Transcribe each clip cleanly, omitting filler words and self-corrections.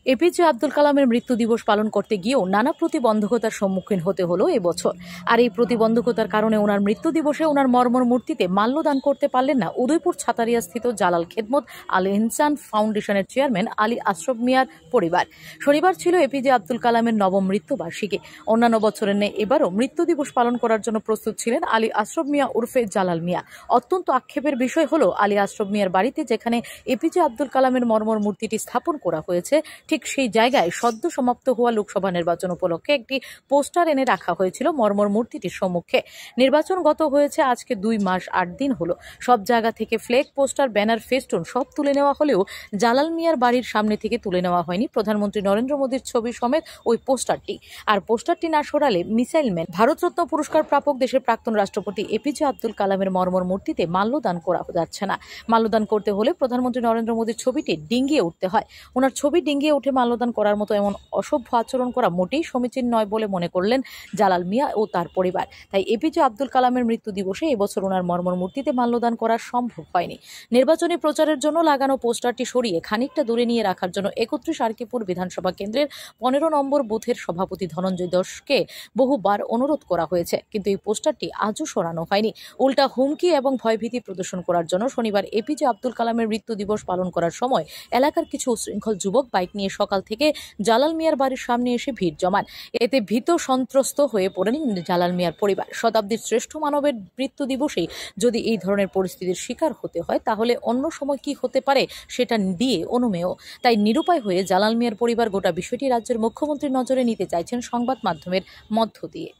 APJ Abdul কালামের মৃত্যু দিবস পালন করতে গিয়েও নানা প্রতিবন্ধকতার সম্মুখীন হতে হলো এবছর। আর এই প্রতিবন্ধকতার কারণে ওনার মৃত্যু দিবসে ওনার মর্মর মূর্তিতে মাল্যদান করতে পারলেন না উদয়পুর ছাতারিয়া স্থিত জালাল খেদমত আল ইনসান ফাউন্ডেশনের চেয়ারম্যান আলী আশরাফ মিয়ার পরিবার। শনিবার ছিল এপিজে আব্দুল কালামের নবম মৃত্যুবার্ষিকী। অন্যান্য বছরের ন্যায় এবারও মৃত্যু দিবস পালন করার জন্য প্রস্তুত ছিলেন আলী আশরাফ মিয়া উর্ফে জালাল মিয়া। অত্যন্ত আক্ষেপের বিষয় হলো আলী আশরাফ মিয়ার বাড়িতে যেখানে এপিজে আব্দুল কালামের মর্মর মূর্তিটি স্থাপন করা হয়েছে, ঠিক সেই জায়গায় সদ্য সমাপ্ত হওয়া লোকসভা নির্বাচন উপলক্ষে একটি পোস্টার এনে রাখা হয়েছিল মর্মর মূর্তিটির সম্মুখে। নির্বাচন গত হয়েছে আজকে 2 মাস 8 দিন হলো। সব জায়গা থেকে ফ্ল্যাগ, পোস্টার, ব্যানার, ফেস্টুন সব তুলে নেওয়া হলেও জালাল মিয়ার বাড়ির সামনে থেকে তুলে নেওয়া হয়নি প্রধানমন্ত্রী নরেন্দ্র মোদীর ছবি সমেত ওই পোস্টারটি। আর পোস্টারটি না সরালে মিসাইল ম্যান, ভারতরত্ন পুরস্কার প্রাপক দেশের প্রাক্তন রাষ্ট্রপতি এপিজে আব্দুল কালামের মর্মর মূর্তিতে মাল্যদান করা যাচ্ছে না। মাল্যদান করতে হলে প্রধানমন্ত্রী নরেন্দ্র মোদীর ছবিটি ডিঙ্গিয়ে উঠতে হয়। ওনার ছবি ডিঙ্গিয়ে উঠে মাল্যদান করার মতো এমন অসভ্য আচরণ করা মোটেই সমীচীন নয় বলে মনে করলেন জালাল মিয়া ও তার পরিবার। তাই এপিজে আব্দুল কালামের মৃত্যু দিবসে এবছর ওনার মর্মর মূর্তিতে মাল্যদান করা সম্ভব হয়নি। নির্বাচনী প্রচারের জন্য লাগানো পোস্টারটি সরিয়ে খানিকটা দূরে নিয়ে রাখার জন্য 31 আরকিপুর বিধানসভা কেন্দ্রের 15 নম্বর বুথের সভাপতি ধনঞ্জয় দাসকে বহুবার অনুরোধ করা হয়েছে, কিন্তু এই পোস্টারটি আজও সরানো হয়নি। উল্টা হুমকি এবং ভয়ভীতি প্রদর্শন করার জন্য শনিবার এপিজে আব্দুল কালামের মৃত্যু দিবস পালন করার সময় এলাকার কিছু উশৃঙ্খল যুবক বাইক নিয়ে সকাল থেকে জালাল মিয়ার বাড়ির সামনে এসে ভিড় জমান। এতে ভীত সন্ত্রস্ত হয়ে পড়েন জালাল মিয়ার পরিবার। শতাব্দীর শ্রেষ্ঠ মানবের মৃত্যু দিবসেই যদি এই ধরনের পরিস্থিতির শিকার হতে হয়, তাহলে অন্য সময় কি হতে পারে সেটা দিয়ে অনুমেয়। তাই নিরুপায় হয়ে জালাল মিয়ার পরিবার গোটা বিষয়টি রাজ্যের মুখ্যমন্ত্রীর নজরে নিতে চাইছেন সংবাদ মাধ্যমের মধ্য দিয়ে।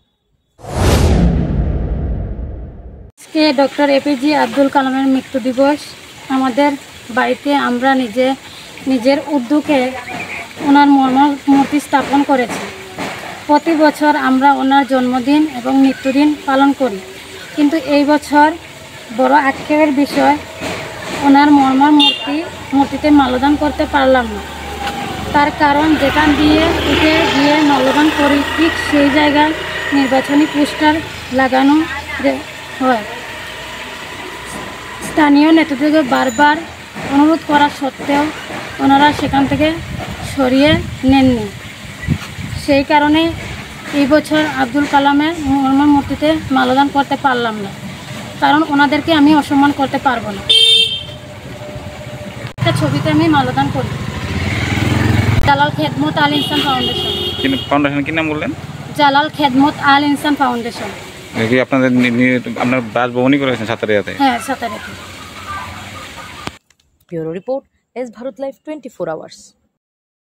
ডক্টর এপিজে আব্দুল কালামের মৃত্যু দিবস আমাদের বাড়িতে আমরা নিজের উদ্যোগে ওনার মূর্তি স্থাপন করেছি। প্রতি বছর আমরা ওনার জন্মদিন এবং মৃত্যুদিন পালন করি, কিন্তু এই বছর বড় আক্ষেপের বিষয়, ওনার মূর্তিতে মাল্যদান করতে পারলাম না। তার কারণ যেখান দিয়ে উঠে গিয়ে মাল্যদান করি, ঠিক সেই জায়গায় নির্বাচনী পোস্টার লাগানো হয়। স্থানীয় নেতৃত্বকে বারবার অনুরোধ করা সত্ত্বেও ওনারা সেখান থেকে সরিয়ে নেননি। সেই কারণে এই বছর আব্দুল কালামের মর্মর মূর্তিতে মাল্যদান করতে পারলাম না, কারণ ওনাদেরকে আমি অসম্মান করতে পারবো না। একটা ছবিতে আমি মাল্যদান করি। জালাল খেদমত আল ইনসান ফাউন্ডেশন। ফাউন্ডেশন কি নাম বললেন? জালাল খেদমত আল ইনসান ফাউন্ডেশন। আপনার বাসভবনই করেছেন সাতারিয়াতে? হ্যাঁ, সাতারিয়াতে। Bureau report, S Bharat live 24 hours.